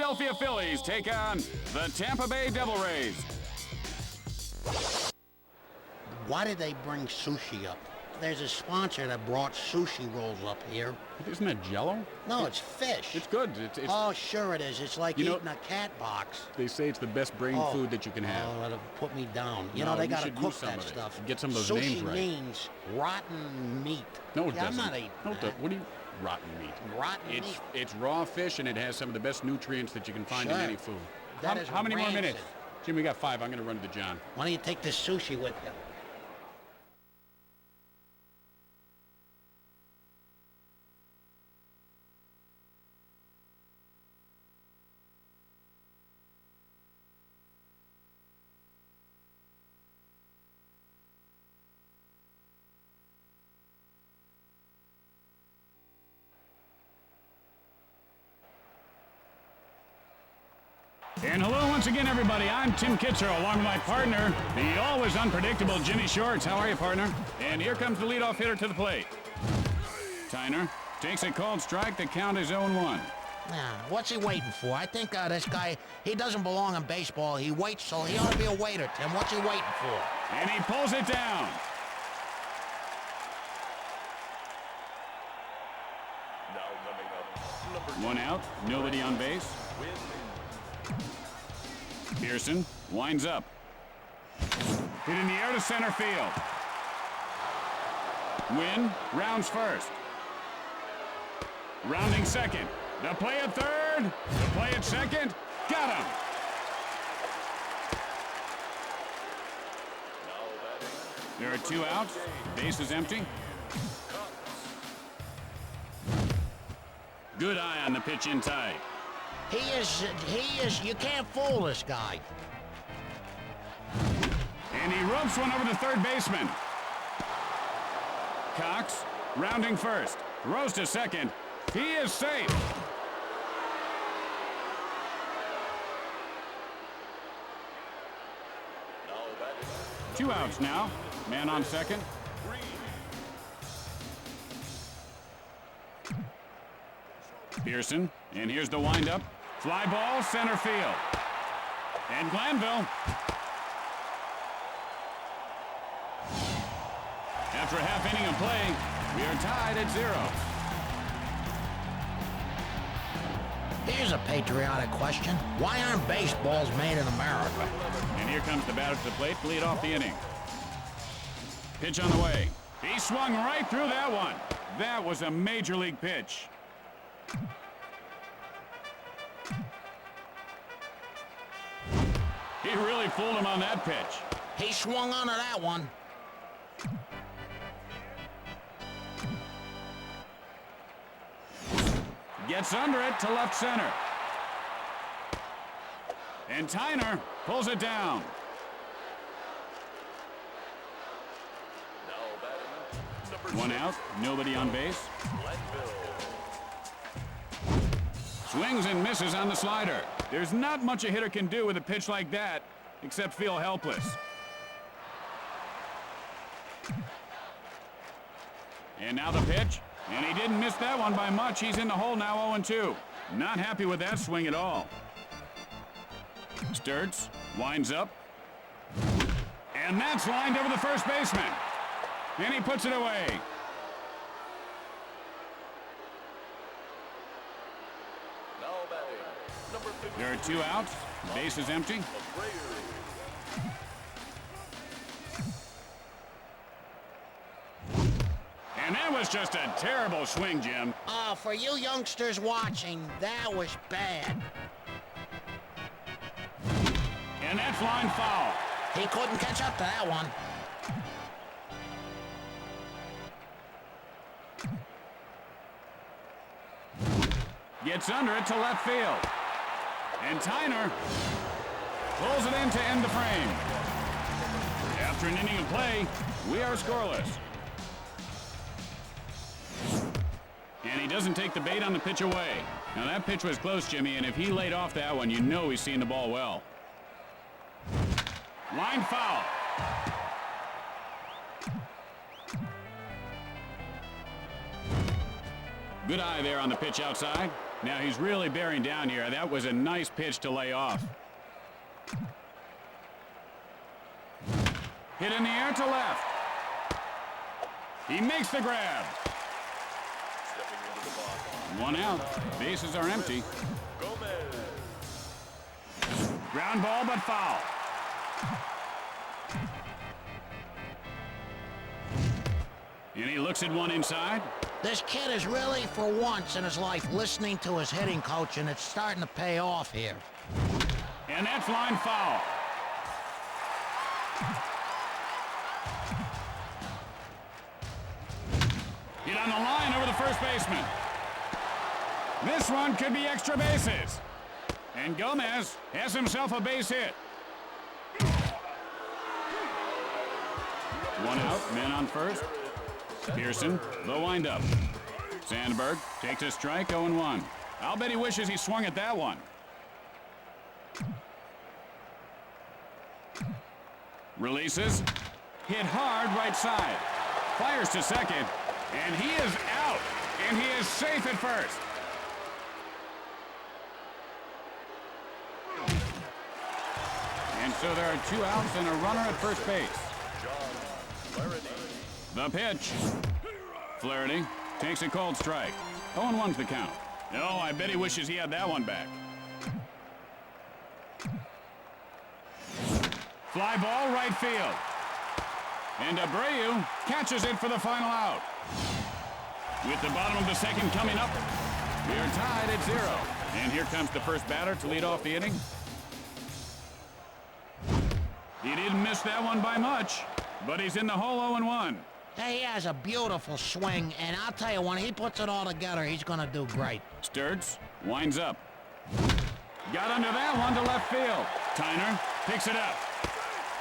Philadelphia Phillies take on the Tampa Bay Devil Rays. Why did they bring sushi up? There's a sponsor that brought sushi rolls up here. Isn't that Jell-O? No, it's fish. It's good. It's Oh, sure it is. It's like eating a cat box. They say it's the best brain food that you can have. Oh, that'll put me down. You No, know, they you got to should cook use some that of it. stuff. Get some of those sushi names right. means rotten meat. No, it Yeah, doesn't. I'm not eating that. What do you... Rotten meat. Rotten meat. It's raw fish, and it has some of the best nutrients that you can find in Sure. any food. That is How many more rancid. minutes? Jim, we got 5. I'm going to run to John. Why don't you take this sushi with you? And hello once again, everybody. I'm Tim Kitzer, along with my partner, the always unpredictable Jimmy Shorts. How are you, partner? And here comes the leadoff hitter to the plate. Tyner takes a called strike. The count is 0-1. Now, what's he waiting for? I think this guy, he doesn't belong in baseball. He waits, so he ought to be a waiter, Tim. What's he waiting for? And he pulls it down. One out, nobody on base. Pearson winds up. Hit in the air to center field. Wynn rounds first. Rounding second. The play at third. The play at second. Got him. There are 2 outs. Base is empty. Good eye on the pitch in tight. He is, you can't fool this guy. And he ropes one over the third baseman. Cox rounding first. Throws to second. He is safe. Two outs now. Man on second. Pearson, and here's the windup. Fly ball, center field. And Glanville. After a half inning of play, we are tied at 0. Here's a patriotic question. Why aren't baseballs made in America? And here comes the batter to the plate to lead off the inning. Pitch on the way. He swung right through that one. That was a major league pitch. He really fooled him on that pitch. He swung onto that one. Gets under it to left center. And Tyner pulls it down. One out, nobody on base. Swings and misses on the slider. There's not much a hitter can do with a pitch like that, except feel helpless. And now the pitch. And he didn't miss that one by much. He's in the hole now, 0-2. Not happy with that swing at all. Sturts winds up. And that's lined over the first baseman. And he puts it away. There are 2 outs. Base is empty. And that was just a terrible swing, Jim. Oh, for you youngsters watching, that was bad. And that's line foul. He couldn't catch up to that one. Gets under it to left field. And Tyner pulls it in to end the frame. After an inning of play, we are scoreless. And he doesn't take the bait on the pitch away. Now that pitch was close, Jimmy, and if he laid off that one, you know he's seeing the ball well. Line foul. Good eye there on the pitch outside. Now he's really bearing down here. That was a nice pitch to lay off. Hit in the air to left. He makes the grab. One out. Bases are empty. Ground ball, but foul. And he looks at one inside. This kid is really, for once in his life, listening to his hitting coach, and it's starting to pay off here. And that's line foul. Hit on the line over the first baseman. This one could be extra bases. And Gomez has himself a base hit. One out, man on first. Pearson, the windup. Sandberg takes a strike, 0-1. I'll bet he wishes he swung at that one. Releases. Hit hard right side. Fires to second. And he is out. And he is safe at first. And so there are 2 outs and a runner at first base. The pitch. Flaherty takes a cold strike. 0-1's the count. Oh, I bet he wishes he had that one back. Fly ball right field. And Abreu catches it for the final out. With the bottom of the second coming up, we are tied at 0. And here comes the first batter to lead off the inning. He didn't miss that one by much, but he's in the hole 0-1. Hey, he has a beautiful swing, and I'll tell you, when he puts it all together, he's going to do great. Sturts winds up. Got under that one to left field. Tyner picks it up.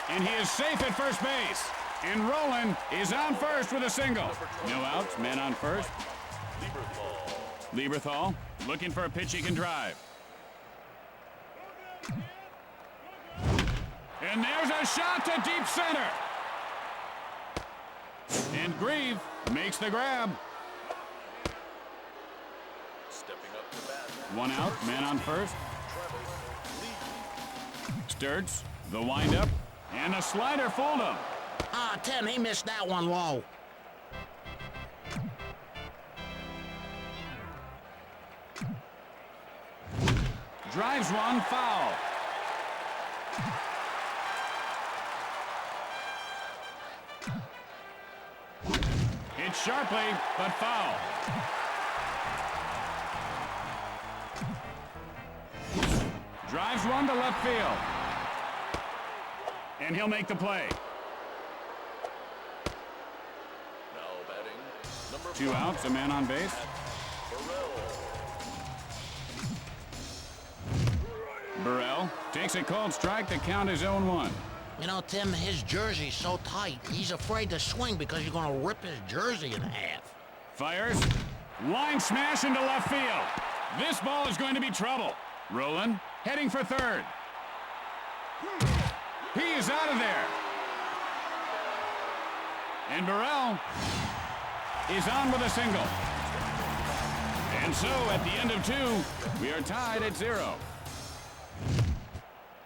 And he is safe at first base. And Roland is on first with a single. No outs, man on first. Lieberthal looking for a pitch he can drive. And there's a shot to deep center. And Grieve makes the grab. One out, man on first. Sturts, the windup, and a slider fooled him. Ah, Tim, he missed that one low. Drives one foul. Hit sharply, but foul. Drives one to left field. And he'll make the play. 2 outs, a man on base. Burrell takes a cold strike. The count is 0-1. You know, Tim, his jersey's so tight, he's afraid to swing because you're going to rip his jersey in half. Fires. Line smash into left field. This ball is going to be trouble. Roland heading for third. He is out of there. And Burrell is on with a single. And so at the end of 2, we are tied at 0.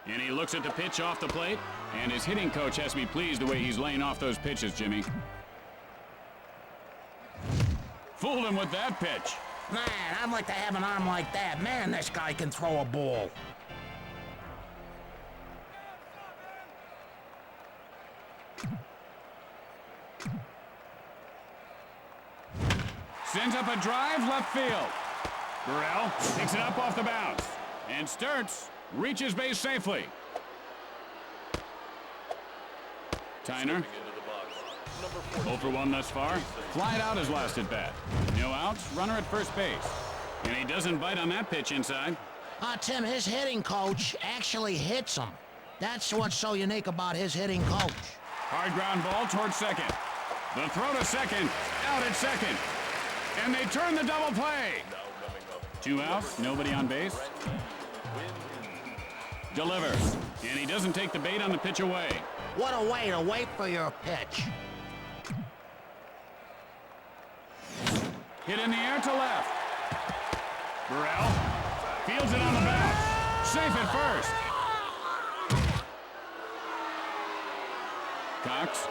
And he looks at the pitch off the plate, and his hitting coach has to be pleased the way he's laying off those pitches, Jimmy. Fooled him with that pitch. Man, I'd like to have an arm like that. Man, this guy can throw a ball. Sends up a drive left field. Burrell picks it up off the bounce. And Sturts reaches base safely. Tyner. 0 for 1 thus far. Flied out his last at bat. No outs, runner at first base. And he doesn't bite on that pitch inside. Tim, his hitting coach actually hits him. That's what's so unique about his hitting coach. Hard ground ball towards second. The throw to second, out at second. And they turn the double play. 2 outs, nobody on base. Delivers. And he doesn't take the bait on the pitch away. What a way to wait for your pitch. Hit in the air to left. Burrell fields it on the bounce. Safe at first. Cox,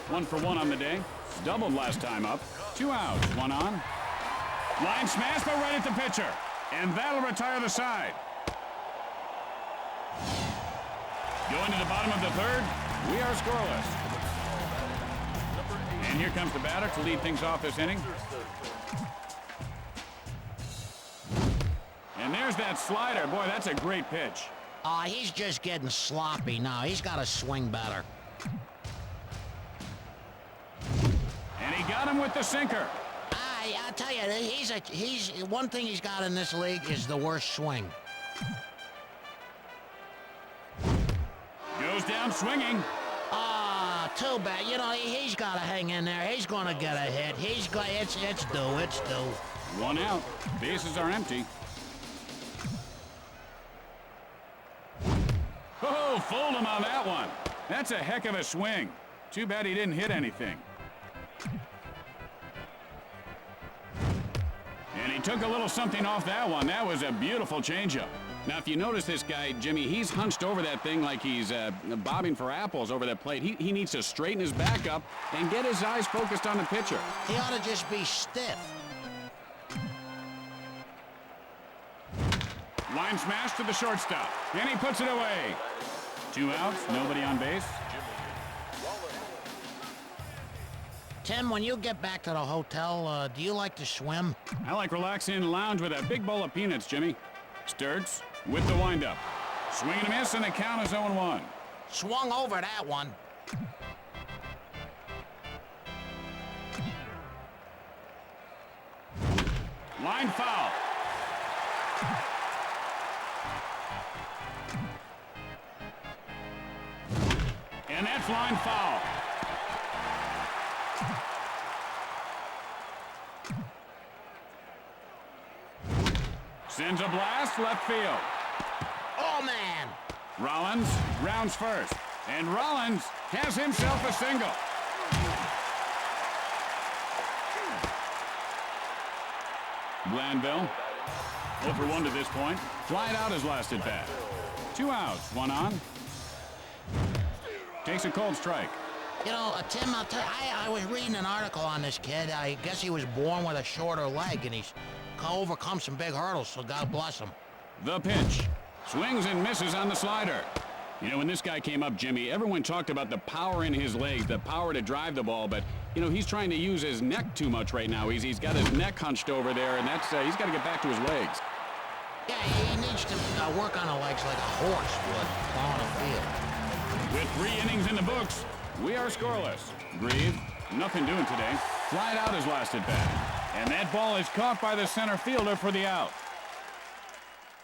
1 for 1 on the day. Doubled last time up. 2 outs, 1 on. Line smash, but right at the pitcher. And that'll retire the side. Going to the bottom of the third, we are scoreless. And here comes the batter to lead things off this inning. And there's that slider. Boy, that's a great pitch. He's just getting sloppy now. He's got to swing better. And he got him with the sinker. I tell you, he's one thing he's got in this league is the worst swing. Goes down swinging. Too bad. You know, he's got to hang in there. He's going to get a hit. It's due. 1 out. Bases are empty. Oh, fooled him on that one. That's a heck of a swing. Too bad he didn't hit anything. And he took a little something off that one. That was a beautiful changeup. Now, if you notice this guy, Jimmy, he's hunched over that thing like he's bobbing for apples over that plate. He needs to straighten his back up and get his eyes focused on the pitcher. He ought to just be stiff. Line smash to the shortstop, and he puts it away. 2 outs, nobody on base. Tim, when you get back to the hotel, do you like to swim? I like relaxing and lounge with a big bowl of peanuts, Jimmy. Sturts with the windup. Swing and a miss, and the count is 0-1. Swung over that one. Line foul. And that's line foul. Sends a blast left field. Oh, man. Rollins rounds first. And Rollins has himself a single. Glanville, 0 for 1 to this point. Flied out his last at bat. 2 outs, 1 on. Takes a cold strike. You know, Tim, I'll tell you, I was reading an article on this kid. I guess he was born with a shorter leg, and he's overcome some big hurdles, so God bless him. The pitch. Swings and misses on the slider. You know, when this guy came up, Jimmy, everyone talked about the power in his legs, the power to drive the ball, but, you know, he's trying to use his neck too much right now. He's got his neck hunched over there, and that's he's got to get back to his legs. Yeah, he needs to work on the legs like a horse would on a field. With 3 innings in the books, we are scoreless. Grieve, nothing doing today. Flied out his last at bat. And that ball is caught by the center fielder for the out.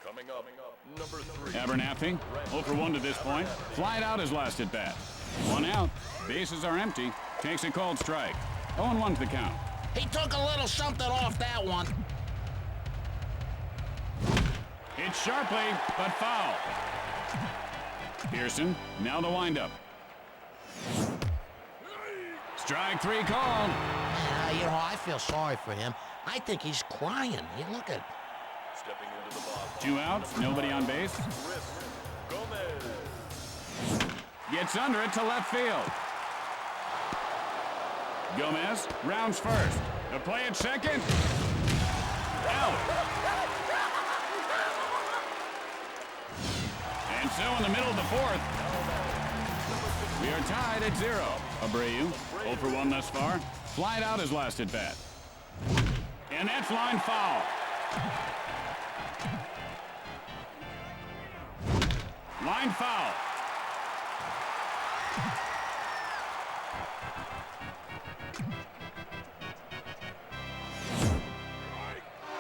Coming up, number 3. Abernathy, 0 for 1 to this point. Flied out his last at bat. 1 out. Bases are empty. Takes a cold strike. 0-1's the count. He took a little something off that one. Hit sharply, but foul. Pearson, now the windup. Strike 3 called. You know, I feel sorry for him. I think he's crying. You look at... Stepping into the box. 2 outs, nobody on base. Gets under it to left field. Gomez rounds first. The play at second. Out. And so in the middle of the 4th, we are tied at 0. Abreu, 0 for 1 thus far. Flied out his last at bat. And that's line foul. Line foul.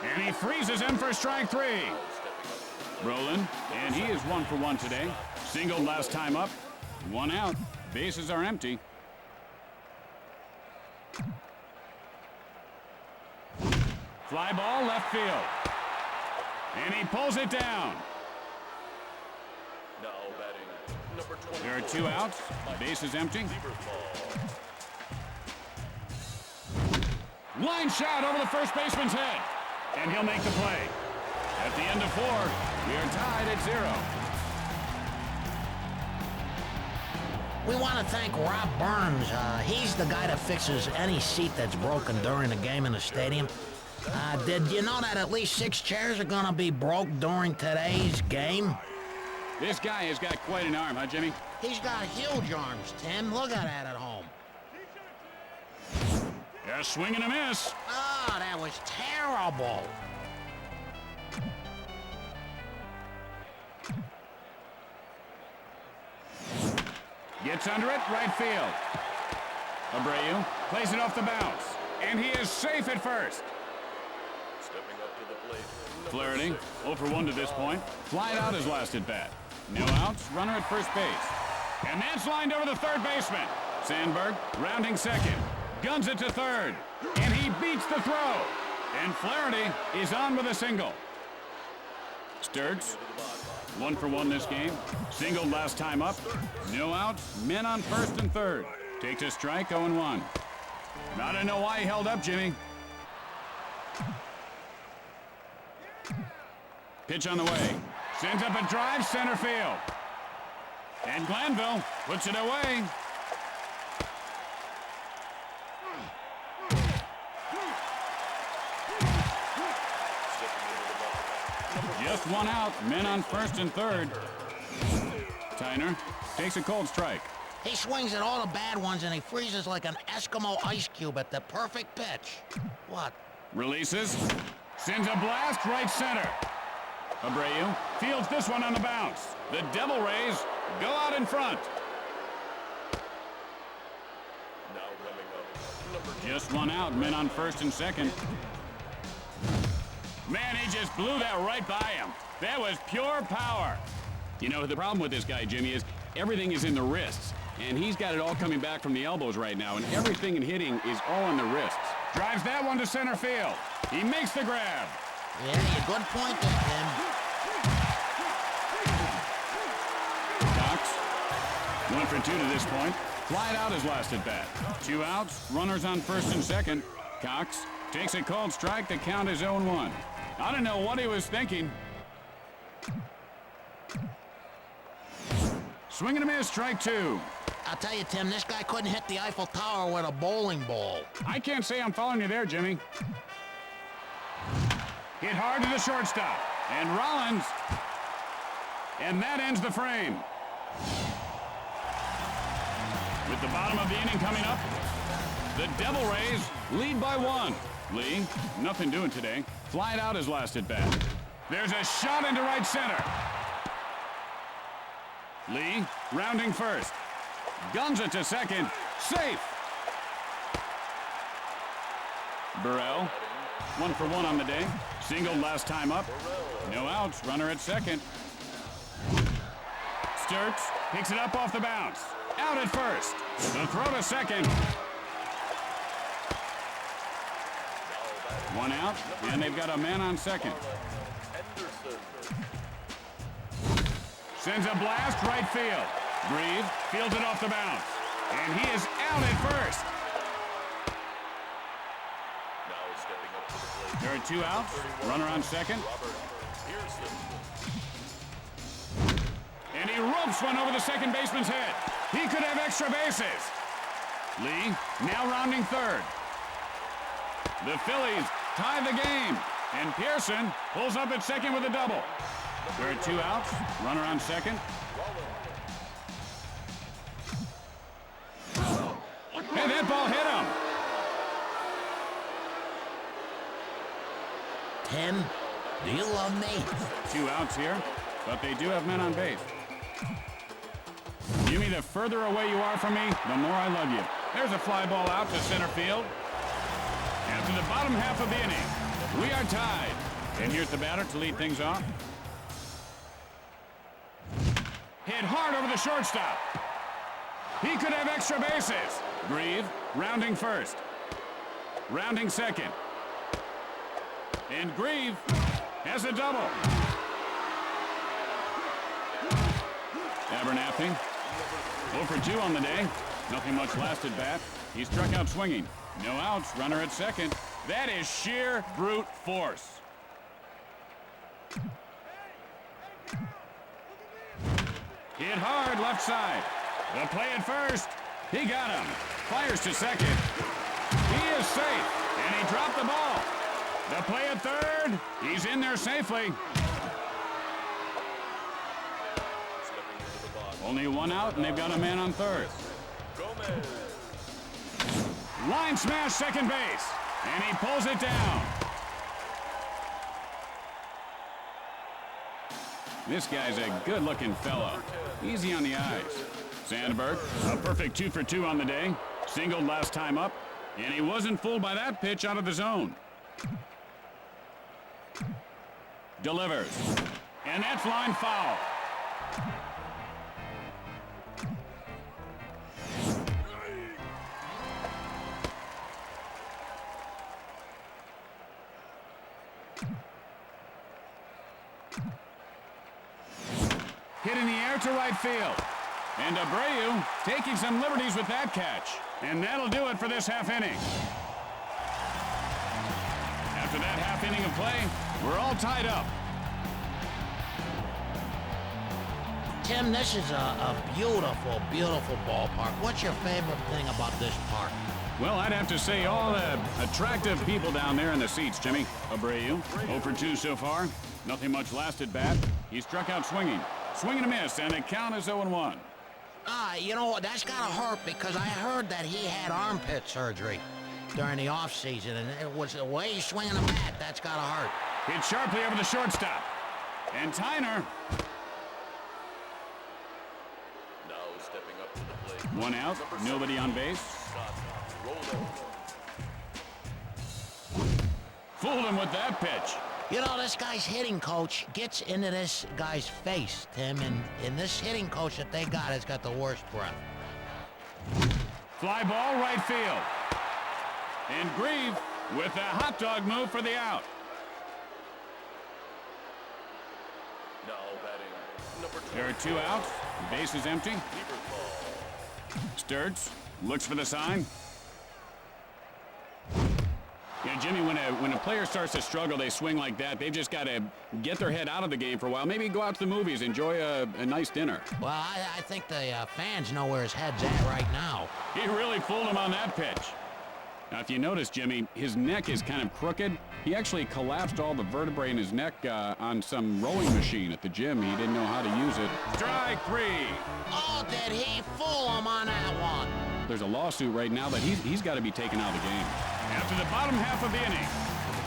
And he freezes him for strike 3. Brolin, and he is 1 for 1 today. Singled last time up. 1 out. Bases are empty. Fly ball left field. And he pulls it down. Now batting, number 24. There are 2 outs. Bases empty. Line shot over the first baseman's head. and he'll make the play. At the end of 4, we are tied at 0. We want to thank Rob Burns. He's the guy that fixes any seat that's broken during the game in the stadium. Did you know that at least 6 chairs are going to be broke during today's game? This guy has got quite an arm, huh, Jimmy? He's got huge arms, Tim. Look at that at home. A swing and a miss. Oh, that was terrible. Gets under it, right field. Abreu plays it off the bounce, and he is safe at first. Stepping up to the plate. Flaherty, 0 for 1 to this point. Flied out his last at bat. No outs, runner at first base. And that's lined over the third baseman. Sandberg rounding second. Guns it to third. And he beats the throw. And Flaherty is on with a single. Sturts, 1 for 1 this game. Singled last time up. No outs, men on first and third. Takes a strike, 0-1. I don't know why he held up, Jimmy. Pitch on the way. Sends up a drive, center field. And Glanville puts it away. Just 1 out, men on first and third. Tyner takes a cold strike. He swings at all the bad ones and he freezes like an Eskimo ice cube at the perfect pitch. What? Releases. Sends a blast right center. Abreu fields this one on the bounce. The Devil Rays go out in front. Now coming up, number 2. Just 1 out, men on first and second. Man, he just blew that right by him. That was pure power. You know, the problem with this guy, Jimmy, is everything is in the wrists. And he's got it all coming back from the elbows right now. And everything in hitting is all in the wrists. Drives that one to center field. He makes the grab. Yeah, you good point there, Tim. Cox, 1 for 2 to this point. Flied out his last at bat. 2 outs, runners on first and second. Cox takes a cold strike. The count is 0-1. I don't know what he was thinking. Swing and a miss, strike 2. I'll tell you, Tim, this guy couldn't hit the Eiffel Tower with a bowling ball. I can't say I'm following you there, Jimmy. Hit hard to the shortstop. And Rollins. And that ends the frame. With the bottom of the inning coming up, the Devil Rays lead by 1. Lee, nothing doing today. Flied out his last at bat. There's a shot into right center. Lee, rounding first. Guns it to second. Safe. Burrell, 1 for 1 on the day. Singled last time up. No outs. Runner at second. Sturts picks it up off the bounce. Out at first. The throw to second. 1 out, and they've got a man on second. Sends a blast right field. Grieve fields it off the bounce. And he is out at first. Now stepping up to the plate. There are 2 outs. Runner on second. And he ropes one over the second baseman's head. He could have extra bases. Lee now rounding third. The Phillies tie the game. And Pearson pulls up at second with a double. There are 2 outs. Runner on second. Hey, that ball hit him. Tim, do you love me? 2 outs here, but they do have men on base. Jimmy, the further away you are from me, the more I love you. There's a fly ball out to center field. After the bottom half of the inning, we are tied. And here's the batter to lead things off. Hit hard over the shortstop. He could have extra bases. Grieve, rounding first. Rounding second. And Grieve has a double. Abernathy, 0 for 2 on the day. Nothing much last at bat. He struck out swinging. No outs, runner at second. That is sheer brute force. Hit hard left side. The play at first. He got him. Fires to second. He is safe, and he dropped the ball. The play at third. He's in there safely. Only one out, and they've got a man on third. Line smash second base, and he pulls it down. This guy's a good-looking fellow. Easy on the eyes. Sandberg, a perfect 2 for 2 on the day. Singled last time up, and he wasn't fooled by that pitch out of the zone. Delivers, and that's line foul. Hit in the air to right field. And Abreu taking some liberties with that catch. And that'll do it for this half inning. After that half inning of play, we're all tied up. Tim, this is a beautiful, beautiful ballpark. What's your favorite thing about this park? Well, I'd have to say all the attractive people down there in the seats, Jimmy. Abreu, 0 for 2 so far. Nothing much last at bat. He struck out swinging. Swing and a miss, and the count is 0-1. You know what? That's gotta hurt because I heard that he had armpit surgery during the offseason, and it was the way he's swinging the bat. That's gotta hurt. Hit sharply over the shortstop. And Tyner. Now stepping up to the plate. One out, nobody on base. Fooled him with that pitch. You know, this guy's hitting coach gets into this guy's face, Tim, and this hitting coach that they got has got the worst breath. Fly ball right field. And Grieve with a hot dog move for the out. Now batting number 2. There are 2 outs. The base is empty. Sturts looks for the sign. You know, Jimmy, when a player starts to struggle, they swing like that. They've just got to get their head out of the game for a while. Maybe go out to the movies, enjoy a nice dinner. Well, I think the fans know where his head's at right now. He really fooled him on that pitch. Now, if you notice, Jimmy, his neck is kind of crooked. He actually collapsed all the vertebrae in his neck on some rowing machine at the gym. He didn't know how to use it. Strike 3. Oh, did he fool him on that one? There's a lawsuit right now that he's got to be taken out of the game. After the bottom half of the inning,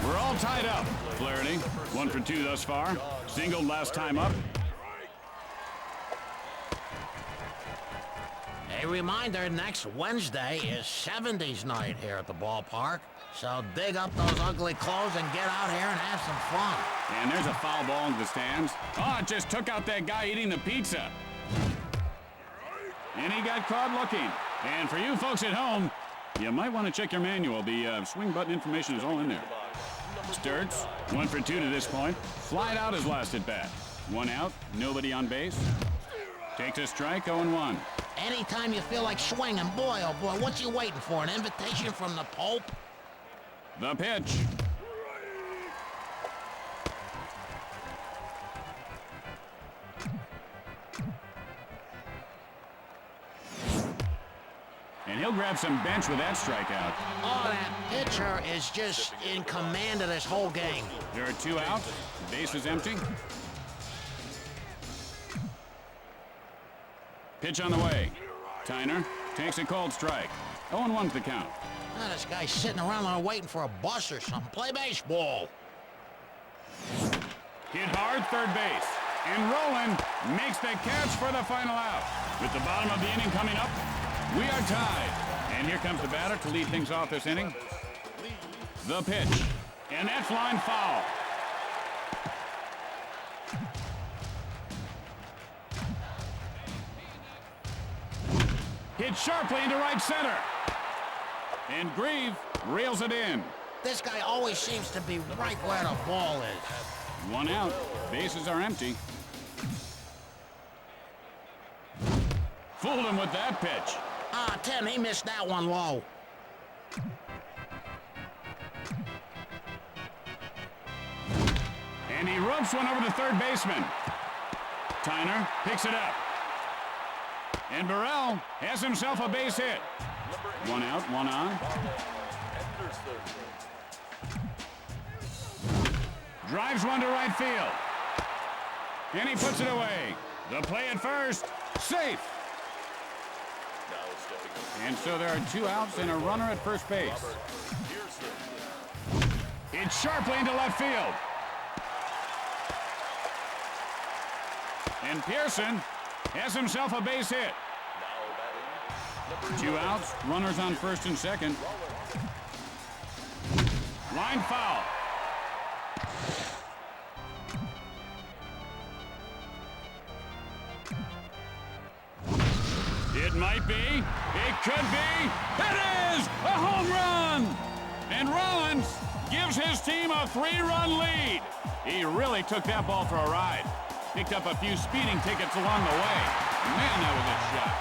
we're all tied up. Flaherty, 1 for 2 thus far. Singled last time up. A reminder, next Wednesday is 70s night here at the ballpark. So dig up those ugly clothes and get out here and have some fun. And there's a foul ball into the stands. Oh, it just took out that guy eating the pizza. And he got caught looking. And for you folks at home, you might want to check your manual. The swing button information is all in there. Sturts, 1 for 2 to this point. Flied out his last at bat. 1 out, nobody on base. Takes a strike, 0-1. Anytime you feel like swinging, boy, oh boy, what's you waiting for? An invitation from the Pope? The pitch. And he'll grab some bench with that strikeout. Oh, that pitcher is just in command of this whole game. There are 2 out. The base is empty. Pitch on the way. Tyner takes a cold strike. 0-1's the count. Now this guy's sitting around there waiting for a bus or something. Play baseball. Hit hard, third base. And Roland makes the catch for the final out. With the bottom of the inning coming up, we are tied. And here comes the batter to lead things off this inning. The pitch. And that's line foul. Hit sharply into right center. And Grieve reels it in. This guy always seems to be right where the ball is. 1 out. Bases are empty. Fooled him with that pitch. Ah, Tim, he missed that one low. And And he ropes one over to third baseman. Tyner picks it up. And Burrell has himself a base hit. One out, one on. Drives one to right field. And he puts it away. The play at first, safe. And so there are 2 outs and a runner at first base. It's sharply into left field. And Pearson has himself a base hit. 2 outs, runners on first and second. Line foul. It might be. It could be. It is a home run! And Rollins gives his team a 3-run lead. He really took that ball for a ride. Picked up a few speeding tickets along the way. Man, that was a shot.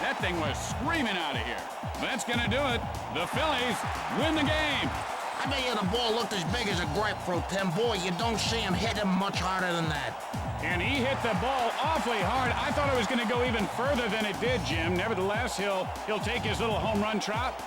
That thing was screaming out of here. That's going to do it. The Phillies win the game. I bet you the ball looked as big as a grapefruit, Tim. Boy, you don't see him hit him much harder than that. And he hit the ball awfully hard. I thought it was going to go even further than it did, Jim. Nevertheless, he'll take his little home run trot.